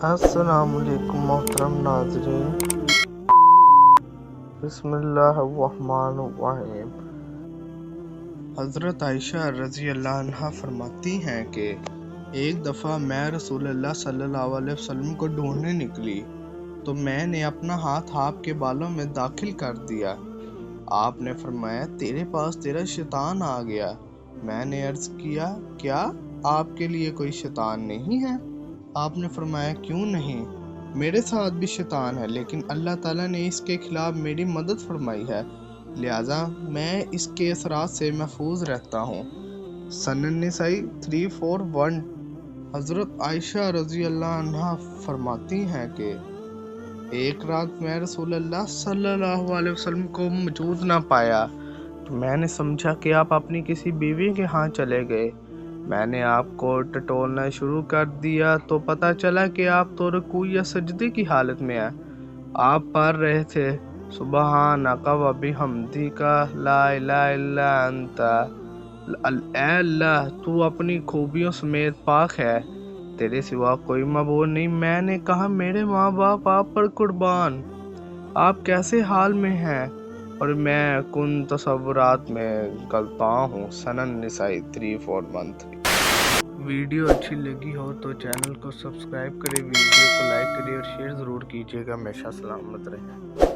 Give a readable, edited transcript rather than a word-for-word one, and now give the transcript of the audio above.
अस्सलाम वालेकुम मोहतरम नाज़रीन, बिस्मिल्लाहिर्रहमानिर्रहीम। हज़रत आयशा रज़ी अल्लाह अन्हा फरमाती हैं कि एक दफ़ा मैं रसूलुल्लाह सल्लल्लाहु अलैहि वसल्लम को ढूंढने निकली तो मैंने अपना हाथ आपके बालों में दाखिल कर दिया। आपने फरमाया, तेरे पास तेरा शैतान आ गया। मैंने अर्ज़ किया, क्या आपके लिए कोई शैतान नहीं है? आपने फरमाया, क्यों नहीं, मेरे साथ भी शैतान है, लेकिन अल्लाह ताला ने इसके खिलाफ मेरी मदद फरमाई है, लिहाजा मैं इसके असरात से महफूज रहता हूँ। सनन निसाई 341। हज़रत आयशा रज़ी अल्लाह अन्हा फरमाती हैं कि एक रात मैं रसूलुल्लाह सल्लल्लाहु अलैहि वसल्लम को मौजूद ना पाया तो मैंने समझा कि आप अपनी किसी बीवी के यहाँ चले गए। मैंने आपको टटोलना शुरू कर दिया तो पता चला कि आप तो रुकू या सजदे की हालत में हैं। आप पढ़ रहे थे, सुबहानका व बिहम्दिका ला इलाहा इल्ला अंता। ऐ अल्लाह, तू अपनी खूबियों समेत पाक है, तेरे सिवा कोई मबूद नहीं। मैंने कहा, मेरे माँ बाप आप पर कुर्बान, आप कैसे हाल में हैं? और मैं कुन तसव्वुरात में गलता हूँ। सनन निसाई 3413। वीडियो अच्छी लगी हो तो चैनल को सब्सक्राइब करें, वीडियो को लाइक करें और शेयर ज़रूर कीजिएगा। हमेशा सलामत रहें।